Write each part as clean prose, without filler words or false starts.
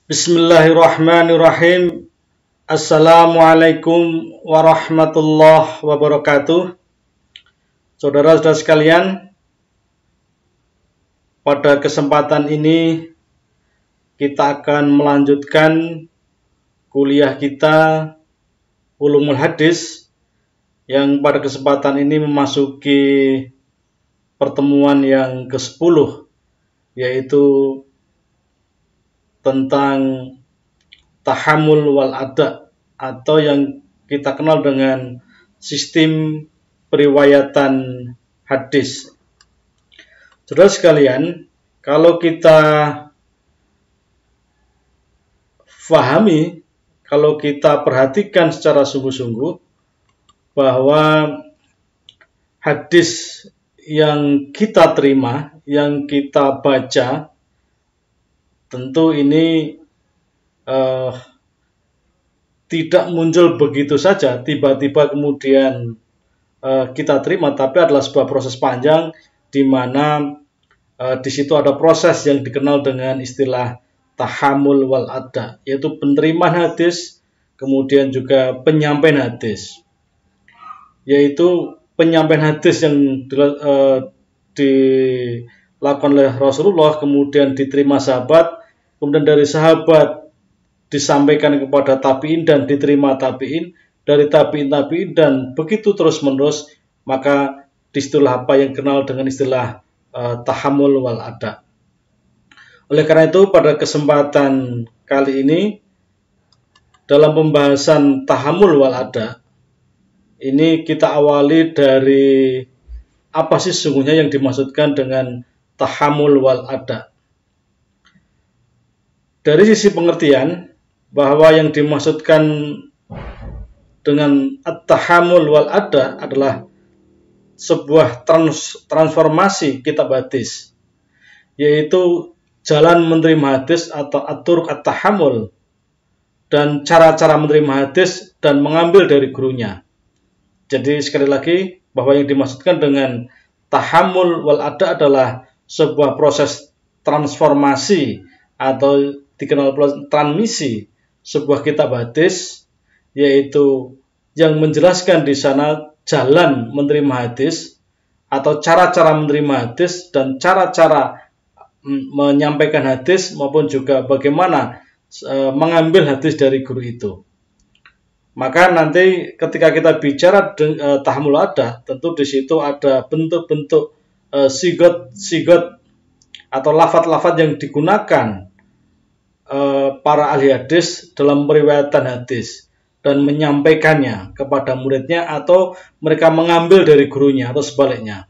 Bismillahirrahmanirrahim. Assalamualaikum warahmatullahi wabarakatuh. Saudara-saudara sekalian, pada kesempatan ini kita akan melanjutkan kuliah kita Ulumul Hadis yang pada kesempatan ini memasuki pertemuan yang ke-10, yaitu tentang tahammul wal ada, atau yang kita kenal dengan sistem periwayatan hadis. Saudara sekalian, kalau kita fahami, kalau kita perhatikan secara sungguh-sungguh bahwa hadis yang kita terima, yang kita baca, tentu ini tidak muncul begitu saja, tiba-tiba kemudian kita terima, tapi adalah sebuah proses panjang di mana di situ ada proses yang dikenal dengan istilah tahammul wal ada, yaitu penerimaan hadis, kemudian juga penyampaian hadis. Yaitu penyampaian hadis yang dilakukan oleh Rasulullah, kemudian diterima sahabat, kemudian dari sahabat disampaikan kepada tabi'in dan diterima tabi'in, dari tabi'in dan begitu terus menerus, maka disitulah apa yang kenal dengan istilah tahammul wal ada. Oleh karena itu pada kesempatan kali ini dalam pembahasan tahammul wal ada ini kita awali dari apa sih sesungguhnya yang dimaksudkan dengan tahammul wal ada. Dari sisi pengertian, bahwa yang dimaksudkan dengan at-tahammul wal ada adalah sebuah transformasi kitab hadis, yaitu jalan menerima hadis atau at-turuq at-tahammul, dan cara-cara menerima hadis dan mengambil dari gurunya. Jadi sekali lagi, bahwa yang dimaksudkan dengan tahammul wal ada adalah sebuah proses transformasi atau dikenal transmisi sebuah kitab hadis, yaitu yang menjelaskan di sana jalan menerima hadis atau cara-cara menerima hadis dan cara-cara menyampaikan hadis, maupun juga bagaimana mengambil hadis dari guru itu. Maka nanti ketika kita bicara tahammul ada, tentu di situ ada bentuk-bentuk sigot atau lafaz-lafaz yang digunakan para ahli hadis dalam periwayatan hadis dan menyampaikannya kepada muridnya, atau mereka mengambil dari gurunya atau sebaliknya.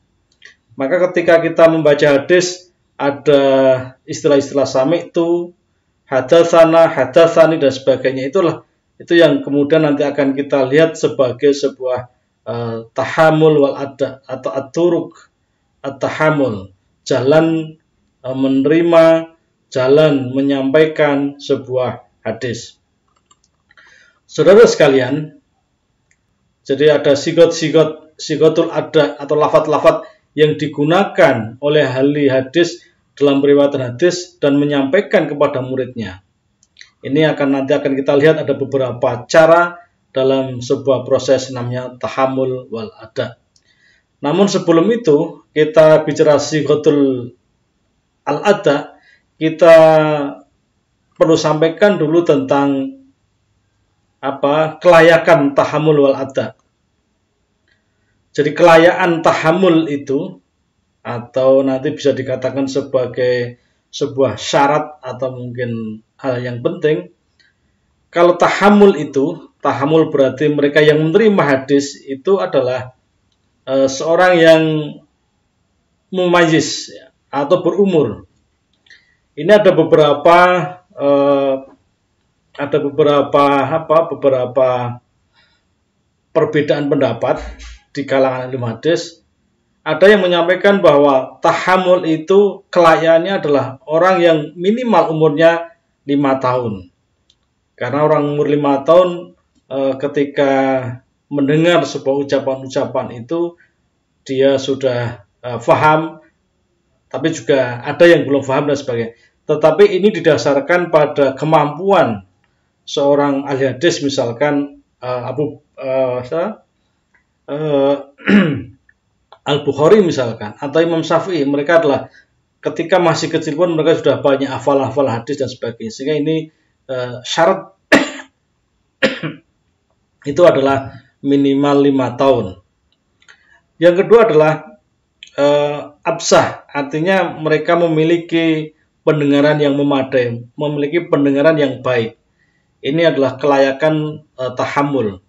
Maka ketika kita membaca hadis, ada istilah-istilah sami'tu, hadatsana, hadatsani dan sebagainya. Itu yang kemudian nanti akan kita lihat sebagai sebuah tahammul wal ada atau at-turuq at-tahammul, jalan menerima, jalan menyampaikan sebuah hadis. Saudara sekalian, jadi ada sigotul ada atau lafaz-lafaz yang digunakan oleh ahli hadis dalam periwayatan hadis dan menyampaikan kepada muridnya. Ini nanti akan kita lihat ada beberapa cara dalam sebuah proses namanya tahammul wal ada. Namun sebelum itu, kita bicara sigotul al-ada, kita perlu sampaikan dulu tentang kelayakan tahammul wal ada. Jadi kelayakan tahammul itu, atau nanti bisa dikatakan sebagai sebuah syarat atau mungkin hal yang penting. Kalau tahammul itu, tahammul berarti mereka yang menerima hadis itu adalah seorang yang mumayyiz atau berumur. Ini ada beberapa perbedaan pendapat di kalangan ilmu hadis. Ada yang menyampaikan bahwa tahammul itu kelayakannya adalah orang yang minimal umurnya 5 tahun. Karena orang umur 5 tahun ketika mendengar sebuah ucapan-ucapan itu, dia sudah faham, tapi juga ada yang belum faham dan sebagainya. tetapi ini didasarkan pada kemampuan seorang ahli hadis, misalkan Al-Bukhari misalkan, atau Imam Syafi'i. Mereka adalah ketika masih kecil pun mereka sudah banyak hafal hadis dan sebagainya, sehingga ini syarat itu adalah minimal 5 tahun. Yang kedua adalah absah, artinya mereka memiliki pendengaran yang memadai, memiliki pendengaran yang baik. Ini adalah kelayakan tahammul,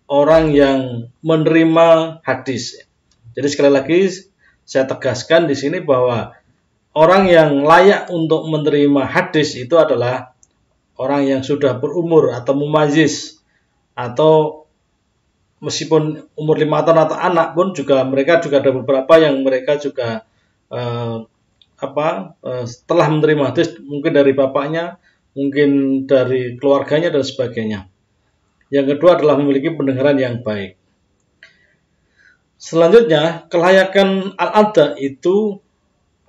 orang yang menerima hadis. Jadi sekali lagi saya tegaskan di sini bahwa orang yang layak untuk menerima hadis itu adalah orang yang sudah berumur atau mumayyiz, atau meskipun umur 5 tahun atau anak pun juga mereka juga ada beberapa yang mereka juga setelah menerima hadis mungkin dari bapaknya, mungkin dari keluarganya dan sebagainya. Yang kedua adalah memiliki pendengaran yang baik. Selanjutnya, kelayakan al-ada itu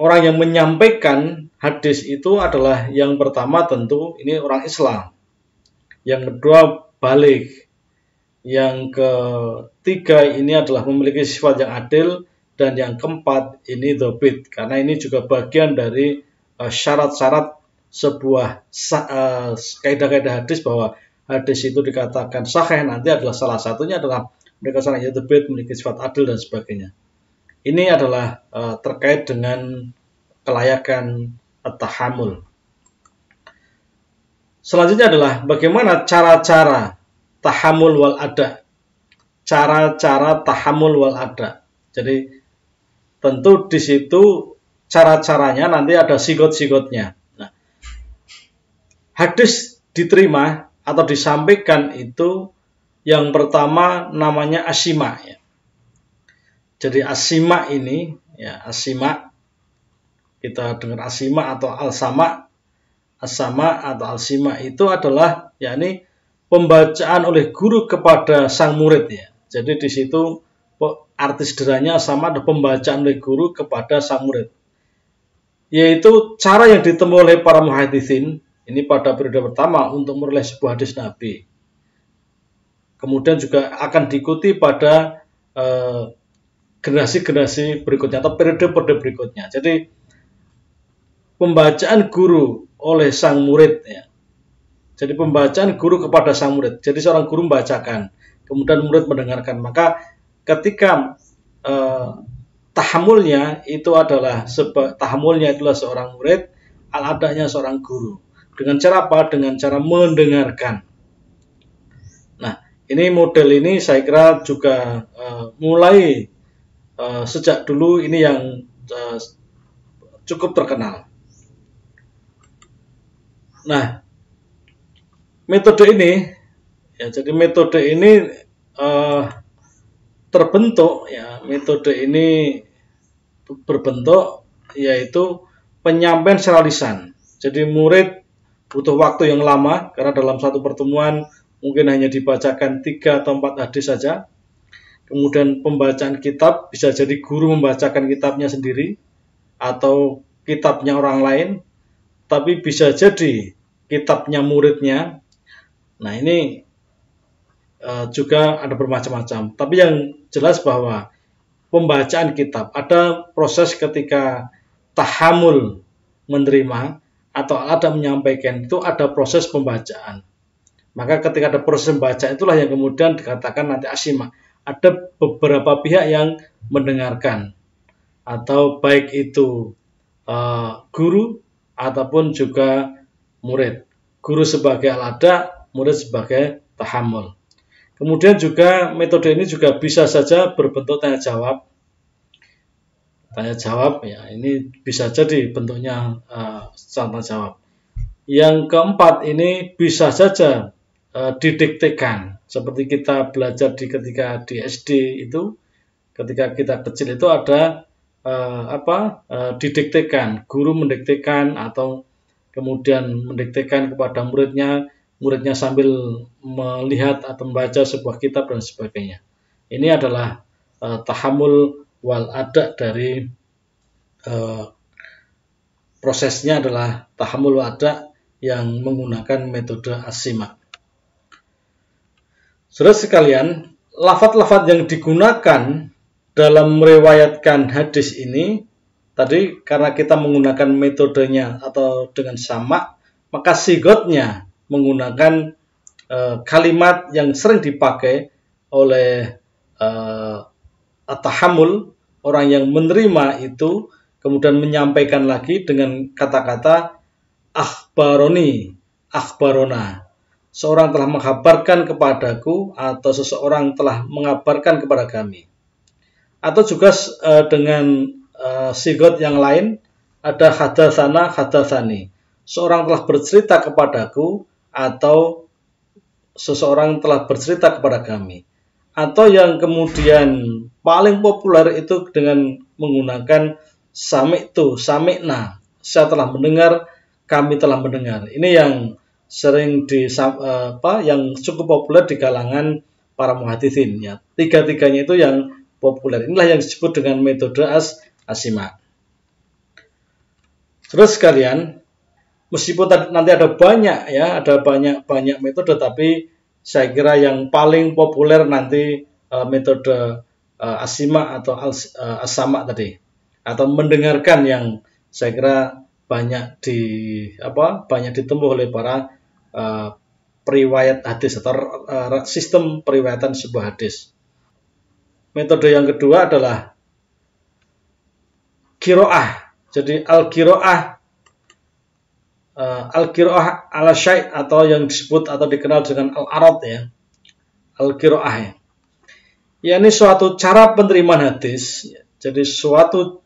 orang yang menyampaikan hadis itu adalah yang pertama tentu ini orang Islam. Yang kedua balik. Yang ketiga ini adalah memiliki sifat yang adil, dan yang keempat ini dzabit, karena ini juga bagian dari syarat-syarat sebuah kaidah-kaidah hadis, bahwa hadis itu dikatakan sahih nanti adalah salah satunya adalah mereka sangat dzabit, memiliki sifat adil dan sebagainya. Ini adalah terkait dengan kelayakan at-tahammul. Selanjutnya adalah bagaimana cara-cara tahammul wal ada. Cara-cara tahammul wal ada. Jadi tentu di situ cara-caranya nanti ada sigot-sigotnya. Nah, hadis diterima atau disampaikan itu yang pertama namanya asima ya. Jadi asima ini ya, asima kita dengar asima atau al-sama, as-sama atau al-sima itu adalah yakni pembacaan oleh guru kepada sang murid ya. Jadi di situ arti sederhananya sama ada pembacaan oleh guru kepada sang murid. Yaitu cara yang ditemui oleh para muhaditsin ini pada periode pertama untuk meroleh sebuah hadis Nabi. Kemudian juga akan diikuti pada generasi-generasi berikutnya atau periode-periode berikutnya. Jadi pembacaan guru oleh sang murid ya. Jadi pembacaan guru kepada sang murid. Jadi seorang guru membacakan, kemudian murid mendengarkan. Maka ketika tahammulnya itu adalah seorang murid, al-adanya seorang guru. Dengan cara apa? Dengan cara mendengarkan. Nah, ini model ini saya kira juga mulai sejak dulu ini yang cukup terkenal. Nah, metode ini ya, jadi metode ini terbentuk ya, metode ini berbentuk yaitu penyampaian secara lisan. Jadi murid butuh waktu yang lama karena dalam satu pertemuan mungkin hanya dibacakan 3 atau 4 hadis saja. Kemudian pembacaan kitab bisa jadi guru membacakan kitabnya sendiri atau kitabnya orang lain, tapi bisa jadi kitabnya muridnya. Nah, ini juga ada bermacam-macam. Tapi yang jelas bahwa pembacaan kitab ada proses ketika tahammul menerima atau ada menyampaikan, itu ada proses pembacaan. Maka ketika ada proses pembacaan itulah yang kemudian dikatakan nanti asima. Ada beberapa pihak yang mendengarkan, atau baik itu guru ataupun juga murid. Guru sebagai al-ada, murid sebagai tahammul. Kemudian juga metode ini juga bisa saja berbentuk tanya jawab. Tanya jawab ya, ini bisa jadi bentuknya tanya jawab. Yang keempat ini bisa saja didiktekan, seperti kita belajar ketika di SD itu, ketika kita kecil itu ada didiktekan, guru mendiktekan atau kemudian mendiktekan kepada muridnya, muridnya sambil melihat atau membaca sebuah kitab dan sebagainya. Ini adalah tahammul wal ada dari prosesnya adalah tahammul wa ada yang menggunakan metode as-sima. Saudara sekalian, lafaz-lafaz yang digunakan dalam meriwayatkan hadis ini tadi karena kita menggunakan metodenya atau dengan sama, maka sigotnya menggunakan kalimat yang sering dipakai oleh at-tahammul, orang yang menerima itu kemudian menyampaikan lagi dengan kata-kata akhbaroni, akhbarona. Seorang telah menghabarkan kepadaku atau seseorang telah mengabarkan kepada kami. Atau juga dengan sigot yang lain ada hadatsana, hadatsani. Seorang telah bercerita kepadaku atau seseorang telah bercerita kepada kami. Atau yang kemudian paling populer itu dengan menggunakan sami'tu, sami'na. Saya telah mendengar, kami telah mendengar. Ini yang sering yang cukup populer di kalangan para muhaditsin, ya. Tiga-tiganya itu yang populer. Inilah yang disebut dengan metode as-sima. Terus sekalian, meskipun nanti ada banyak ya, ada banyak metode, tapi saya kira yang paling populer nanti metode as-sima atau as-sama tadi, atau mendengarkan, yang saya kira banyak ditempuh oleh para periwayat hadis atau sistem periwayatan sebuah hadis. Metode yang kedua adalah qiraah. Jadi al-qiraah ala syai' atau yang disebut atau dikenal dengan al-arad, ya. Al-qiraah, ya. Ini suatu cara penerimaan hadis. Jadi suatu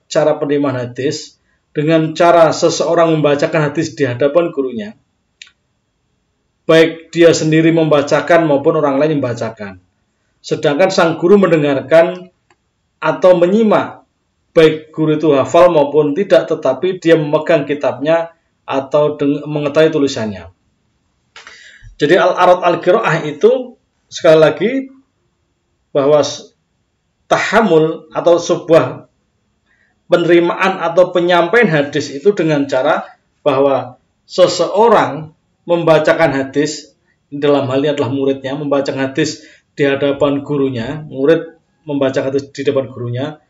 cara penerimaan hadis dengan cara seseorang membacakan hadis di hadapan gurunya. Baik dia sendiri membacakan maupun orang lain membacakan. Sedangkan sang guru mendengarkan atau menyimak, baik guru itu hafal maupun tidak, tetapi dia memegang kitabnya atau mengetahui tulisannya. Jadi al-arad al-qiraah itu sekali lagi bahwa tahammul atau sebuah penerimaan atau penyampaian hadis itu dengan cara bahwa seseorang membacakan hadis, dalam hal ini adalah muridnya, membacakan hadis di hadapan gurunya, murid membacakan hadis di depan gurunya,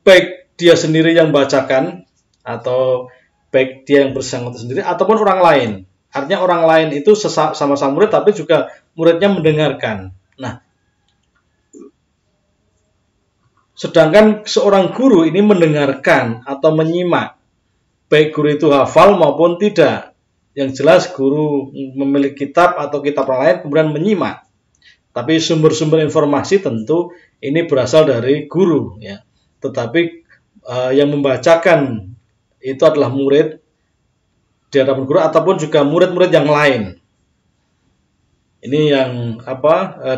baik dia sendiri yang bacakan, atau baik dia yang bersangkutan sendiri, ataupun orang lain. Artinya orang lain itu sama-sama murid, tapi juga muridnya mendengarkan. Nah, sedangkan seorang guru ini mendengarkan atau menyimak, baik guru itu hafal maupun tidak. Yang jelas guru memiliki kitab atau kitab orang lain kemudian menyimak. Tapi sumber-sumber informasi tentu ini berasal dari guru, ya. Tetapi yang membacakan itu adalah murid di hadapan guru ataupun juga murid-murid yang lain. Ini yang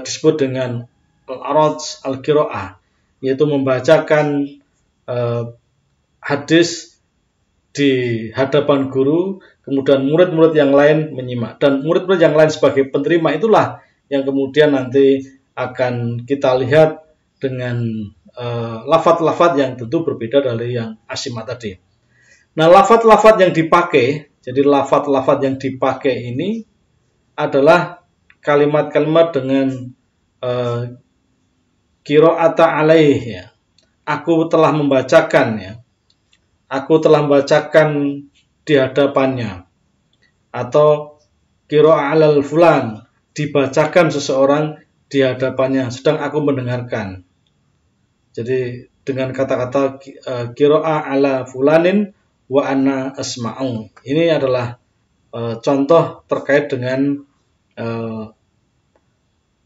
disebut dengan al-arad al-qiraah, yaitu membacakan hadis di hadapan guru, kemudian murid-murid yang lain menyimak. Dan murid-murid yang lain sebagai penerima itulah yang kemudian nanti akan kita lihat dengan lafaz-lafaz yang tentu berbeda dari yang as-sima tadi. Nah, lafaz-lafaz yang dipakai, jadi lafaz-lafaz yang dipakai ini adalah kalimat-kalimat dengan qira'ata alaih, ya. Aku telah membacakan, ya. Aku telah membacakan di hadapannya. Atau qira'ah alal fulan, dibacakan seseorang di hadapannya, sedang aku mendengarkan. Jadi dengan kata-kata qira'ah ala fulanin wa ana asma'u. Ini adalah contoh terkait dengan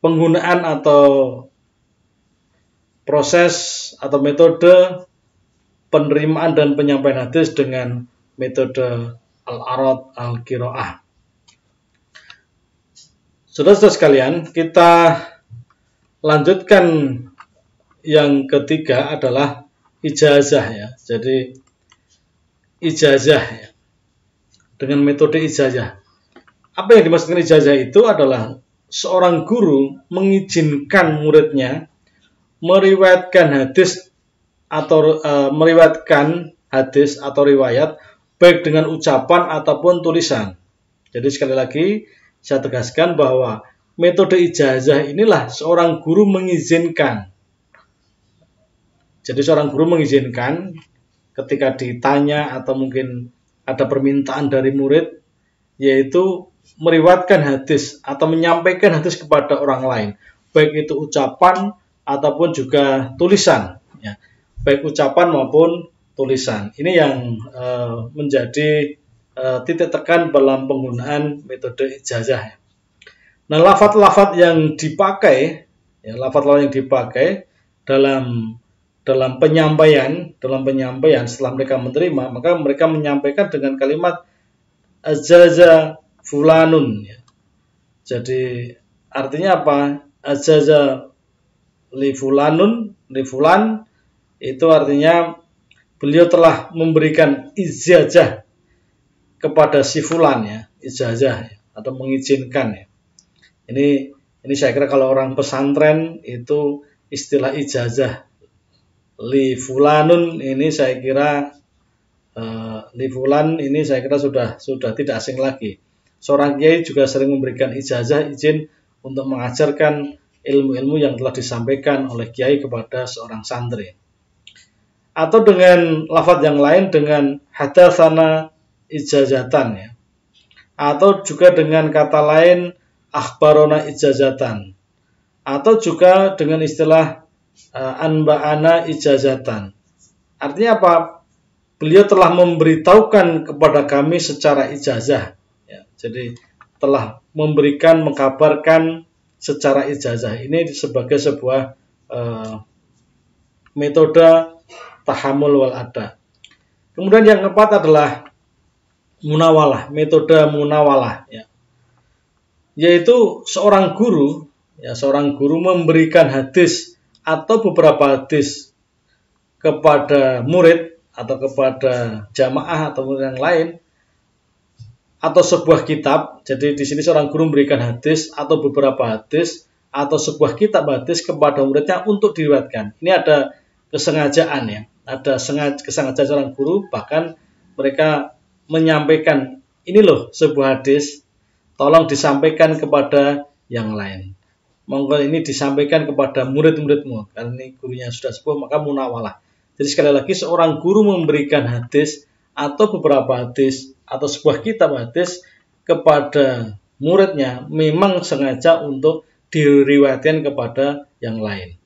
penggunaan atau proses atau metode penerimaan dan penyampaian hadis dengan metode al-arad al-qiraah. Saudara-saudara sekalian, kita lanjutkan yang ketiga adalah ijazah, ya. Jadi ijazah, ya. Dengan metode ijazah. Apa yang dimaksudkan ijazah itu adalah seorang guru mengizinkan muridnya meriwayatkan hadis atau meriwayatkan hadis atau riwayat, baik dengan ucapan ataupun tulisan. Jadi sekali lagi saya tegaskan bahwa metode ijazah inilah seorang guru mengizinkan. Jadi seorang guru mengizinkan ketika ditanya atau mungkin ada permintaan dari murid, yaitu meriwayatkan hadis atau menyampaikan hadis kepada orang lain, baik itu ucapan ataupun juga tulisan, ya. Baik ucapan maupun tulisan. Ini yang menjadi titik tekan dalam penggunaan metode ijazah. Nah, lafaz-lafaz yang dipakai, ya, lafaz-lafaz yang dipakai dalam penyampaian setelah mereka menerima, maka mereka menyampaikan dengan kalimat ajaza fulanun, ya. Jadi artinya apa? Ajaza li fulanun, li fulan, itu artinya beliau telah memberikan ijazah kepada si fulan, ya, ijazah, ya, atau mengizinkan, ya. Ini saya kira kalau orang pesantren itu istilah ijazah li fulanun ini saya kira li fulan ini saya kira sudah tidak asing lagi. Seorang kiai juga sering memberikan ijazah, izin untuk mengajarkan ilmu-ilmu yang telah disampaikan oleh kiai kepada seorang santri. Atau dengan lafaz yang lain dengan hadatsana ijazatan, ya. Atau juga dengan kata lain akhbarona ijazatan. Atau juga dengan istilah anba'ana ijazatan. Artinya apa? Beliau telah memberitahukan kepada kami secara ijazah, ya. Jadi telah memberikan, mengkabarkan secara ijazah. Ini sebagai sebuah metode tahammul wal ada. Kemudian yang keempat adalah munawalah, metode munawalah, ya. Yaitu seorang guru memberikan hadis atau beberapa hadis kepada murid atau kepada jamaah atau murid yang lain, atau sebuah kitab. Jadi di sini seorang guru memberikan hadis atau beberapa hadis atau sebuah kitab hadis kepada muridnya untuk diriwayatkan. Ini ada kesengajaan, ya. Ada kesengajaan seorang guru, bahkan mereka menyampaikan, ini loh sebuah hadis, tolong disampaikan kepada yang lain. Monggo ini disampaikan kepada murid-muridmu, karena ini gurunya sudah sepuh, maka munawalah. Jadi sekali lagi seorang guru memberikan hadis atau beberapa hadis atau sebuah kitab hadis kepada muridnya memang sengaja untuk diriwayatkan kepada yang lain.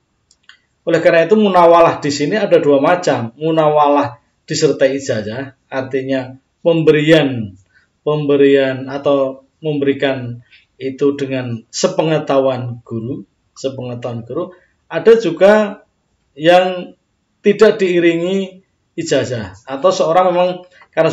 Oleh karena itu munawalah di sini ada dua macam. Munawalah disertai ijazah, artinya pemberian atau memberikan itu dengan sepengetahuan guru. Ada juga yang tidak diiringi ijazah, atau seorang memang karena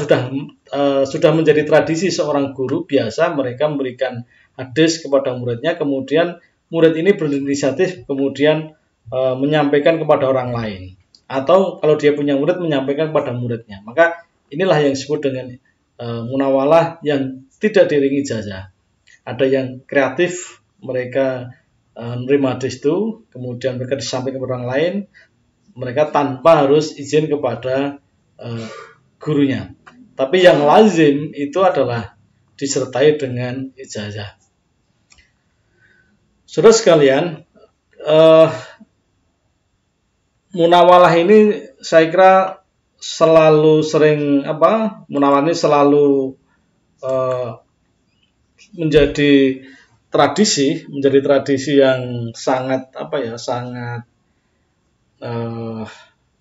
sudah menjadi tradisi seorang guru, biasa mereka memberikan hadis kepada muridnya, kemudian murid ini berinisiatif kemudian menyampaikan kepada orang lain, atau kalau dia punya murid menyampaikan kepada muridnya. Maka inilah yang disebut dengan munawalah yang tidak diiringi ijazah. Ada yang kreatif, mereka menerima hadis itu, kemudian mereka disampaikan kepada orang lain, mereka tanpa harus izin kepada gurunya. Tapi yang lazim itu adalah disertai dengan ijazah. Saudara sekalian, munawalah ini saya kira selalu sering munawalah ini selalu menjadi tradisi yang sangat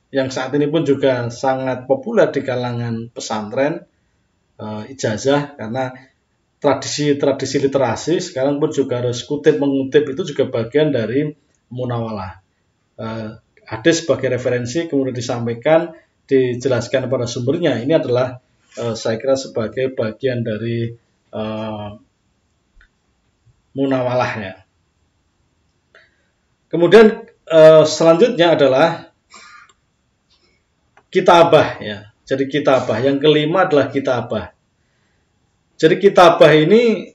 yang saat ini pun juga sangat populer di kalangan pesantren, ijazah, karena tradisi literasi sekarang pun juga harus mengutip itu juga bagian dari munawalah. Hadis sebagai referensi kemudian disampaikan, dijelaskan pada sumbernya. Ini adalah saya kira sebagai bagian dari munawalah, ya. Kemudian selanjutnya adalah kitabah, ya. Jadi kitabah yang kelima adalah kitabah. Jadi kitabah ini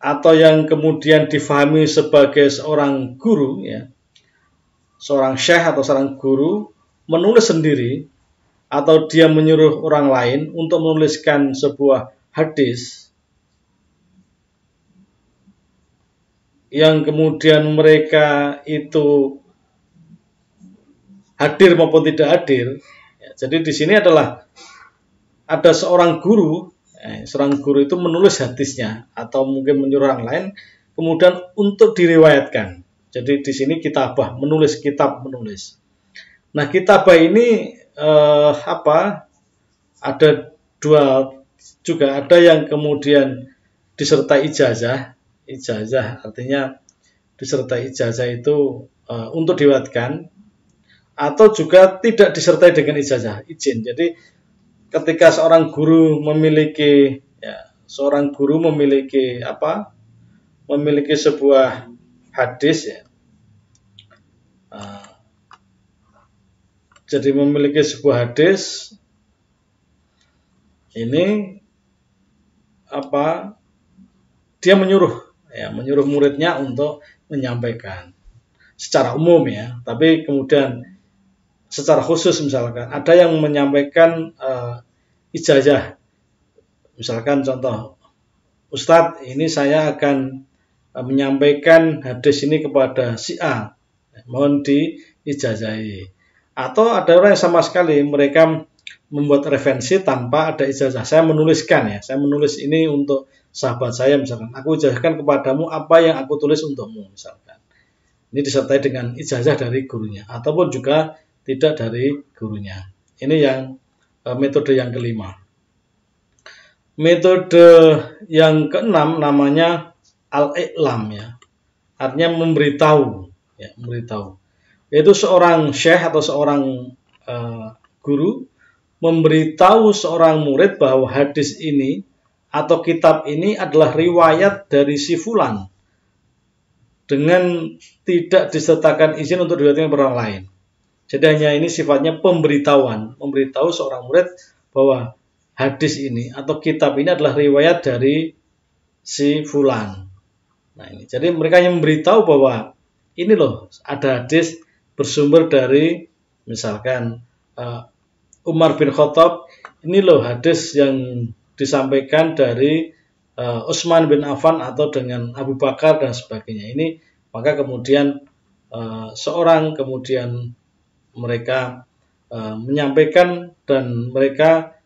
atau yang kemudian difahami sebagai seorang guru, ya, seorang syekh atau seorang guru menulis sendiri atau dia menyuruh orang lain untuk menuliskan sebuah hadis yang kemudian mereka itu hadir maupun tidak hadir. Ya, jadi di sini adalah ada seorang guru itu menulis hadisnya atau mungkin menyuruh orang lain kemudian untuk diriwayatkan. Jadi di sini kitabah, menulis. Nah, kitabah ini ada dua juga, ada yang kemudian disertai ijazah. Ijazah artinya disertai ijazah itu untuk diriwayatkan, atau juga tidak disertai dengan ijazah, izin. Jadi ketika seorang guru memiliki memiliki sebuah hadis, ya. Jadi memiliki sebuah hadis ini dia menyuruh muridnya untuk menyampaikan secara umum, ya. Tapi kemudian secara khusus misalkan ada yang menyampaikan ijazah. Misalkan contoh, Ustadz, ini saya akan menyampaikan hadis ini kepada si A, mohon diijazahi. Atau ada orang yang sama sekali mereka membuat referensi tanpa ada ijazah. Saya menulis ini untuk sahabat saya, misalkan, aku ijazahkan kepadamu apa yang aku tulis untukmu, misalkan. Ini disertai dengan ijazah dari gurunya, ataupun juga tidak dari gurunya. Ini yang metode yang kelima. Metode yang keenam namanya al-i'lam, ya. Artinya memberitahu, ya, memberitahu. Yaitu seorang syekh atau seorang guru memberitahu seorang murid bahwa hadis ini atau kitab ini adalah riwayat dari si fulan dengan tidak disertakan izin untuk diriwayatkan kepada orang lain. Jadi hanya ini sifatnya pemberitahuan, memberitahu seorang murid bahwa hadis ini atau kitab ini adalah riwayat dari si fulan. Nah, ini. Jadi mereka yang memberitahu bahwa ini loh ada hadis bersumber dari misalkan Umar bin Khattab, ini loh hadis yang disampaikan dari Utsman bin Affan atau dengan Abu Bakar dan sebagainya. Ini maka kemudian mereka menyampaikan dan mereka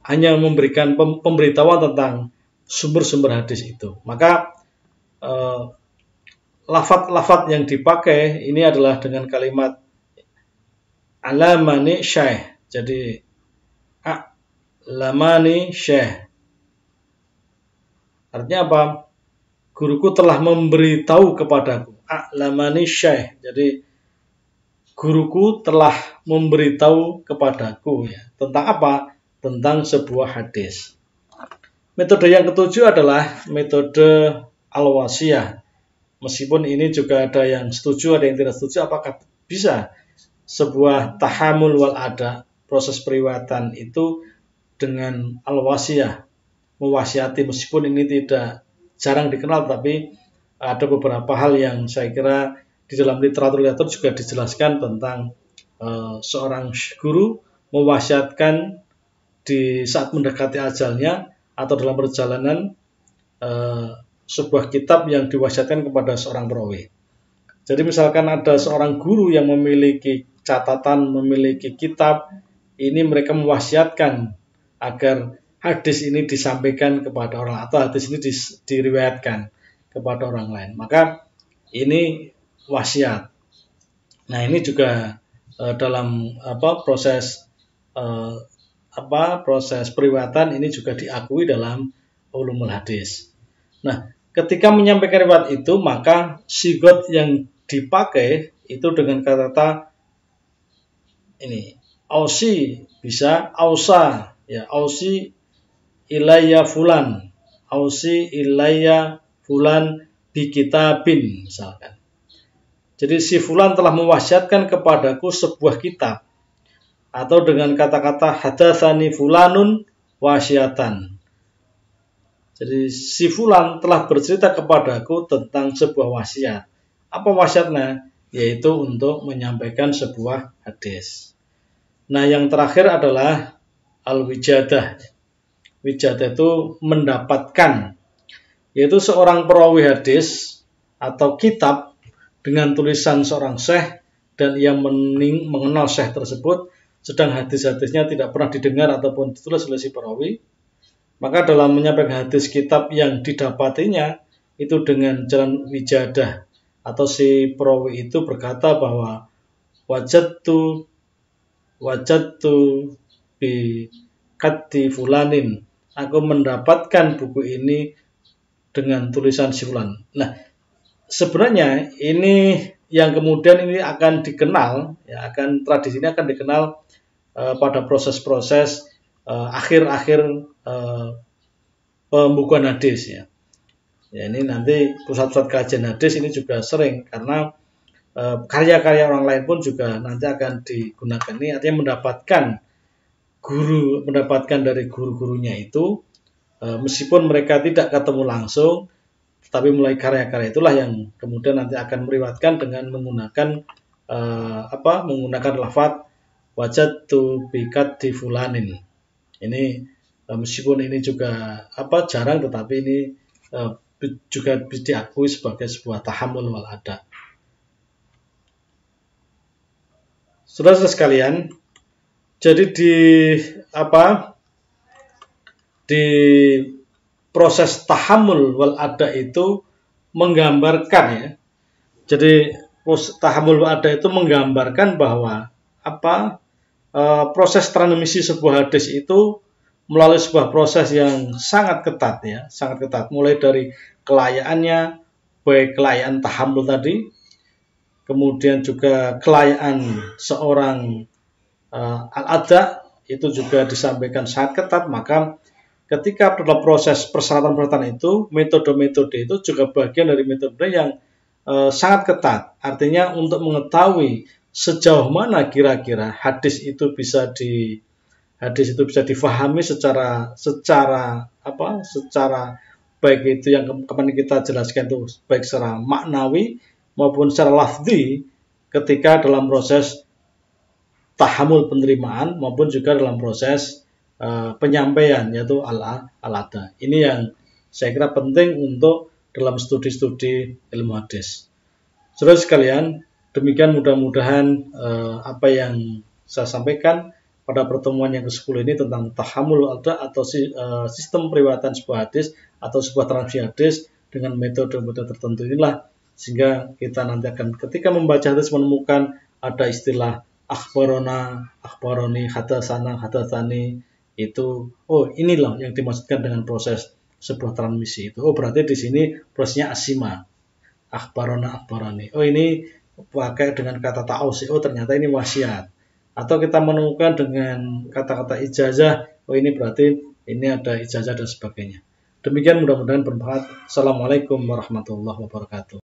hanya memberikan pemberitahuan tentang sumber-sumber hadis itu. Maka lafaz-lafaz yang dipakai ini adalah dengan kalimat alamani syekh. Jadi alamani syekh artinya apa? Guruku telah memberitahu kepadaku. Alamani syekh. Jadi guruku telah memberitahu kepadaku, ya. Tentang apa? Tentang sebuah hadis. Metode yang ketujuh adalah metode al-wasiyah. Meskipun ini juga ada yang setuju, ada yang tidak setuju, apakah bisa sebuah tahamul wal ada, proses periwayatan itu dengan al-wasiyah, mewasiati, meskipun ini tidak jarang dikenal, tapi ada beberapa hal yang saya kira di dalam literatur juga dijelaskan tentang seorang guru mewasiatkan di saat mendekati ajalnya atau dalam perjalanan sebuah kitab yang diwasiatkan kepada seorang perawi. Jadi misalkan ada seorang guru yang memiliki catatan, memiliki kitab, ini mereka mewasiatkan agar hadis ini disampaikan kepada orang atau hadis ini diriwayatkan kepada orang lain. Maka ini wasiat. Nah, ini juga dalam proses periwayatan ini juga diakui dalam ulumul hadis. Nah, ketika menyampaikan riwayat itu, maka sigot yang dipakai itu dengan kata-kata ini, ausi, bisa ausa, ya, ausi ilayya fulan, ausi ilayya fulan bi kitabin, misalkan. Jadi si fulan telah mewasiatkan kepadaku sebuah kitab, atau dengan kata-kata hadatsani fulanun wasiatan. Jadi si fulan telah bercerita kepadaku tentang sebuah wasiat. Apa wasiatnya? Yaitu untuk menyampaikan sebuah hadis. Nah, yang terakhir adalah al-wijadah. Wijadah itu mendapatkan, yaitu seorang perawi hadis atau kitab dengan tulisan seorang syekh dan ia mengenal syekh tersebut, sedang hadis-hadisnya tidak pernah didengar ataupun ditulis oleh si perawi. Maka dalam menyampaikan hadis kitab yang didapatinya itu dengan jalan wijadah, atau si perawi itu berkata bahwa wajadtu bi katti fulanin, aku mendapatkan buku ini dengan tulisan si fulan. Nah, sebenarnya ini yang kemudian ini akan dikenal, ya, tradisi ini akan dikenal pada proses-proses akhir-akhir pembukuan hadis, ya. Ya, ini nanti pusat-pusat kajian hadis ini juga sering, karena karya-karya orang lain pun juga nanti akan digunakan. Ini artinya mendapatkan dari guru-gurunya itu, meskipun mereka tidak ketemu langsung, tetapi mulai karya-karya itulah yang kemudian nanti akan meriwayatkan dengan menggunakan menggunakan lafadz wajadtu bi katti fulanin. Ini meskipun ini juga jarang, tetapi ini juga diakui sebagai sebuah tahammul wal ada. Saudara-saudara sekalian, jadi di proses tahammul wal ada itu menggambarkan, ya. Jadi tahammul wal ada itu menggambarkan bahwa proses transmisi sebuah hadis itu melalui sebuah proses yang sangat ketat, ya, sangat ketat. Mulai dari kelayaannya, baik kelayaan tahammul tadi, kemudian juga kelayaan seorang al-ada itu juga disampaikan sangat ketat. Maka ketika dalam proses persyaratan-persyaratan itu, metode-metode itu juga bagian dari metode yang sangat ketat. Artinya untuk mengetahui sejauh mana kira-kira hadis itu bisa difahami secara baik itu yang kemarin kita jelaskan itu baik secara maknawi maupun secara lafzi ketika dalam proses tahammul penerimaan maupun juga dalam proses penyampaian, yaitu al-ada. Ini yang saya kira penting untuk dalam studi-studi ilmu hadis. Saudara sekalian, demikian mudah-mudahan apa yang saya sampaikan pada pertemuan yang ke-10 ini tentang tahammul al-ada atau sistem periwayatan sebuah hadis atau sebuah transmisi hadis dengan metode-metode tertentu inilah, sehingga kita nanti akan ketika membaca hadis menemukan ada istilah akhbaroni, hadatsani, itu inilah yang dimaksudkan dengan proses sebuah transmisi itu. Berarti di sini prosesnya asima, akhbaroni. Ini pakai dengan kata ta'awsi, ternyata ini wasiat. Atau kita menemukan dengan kata-kata ijazah, ini berarti ini ada ijazah dan sebagainya. Demikian, mudah-mudahan bermanfaat. Assalamualaikum warahmatullahi wabarakatuh.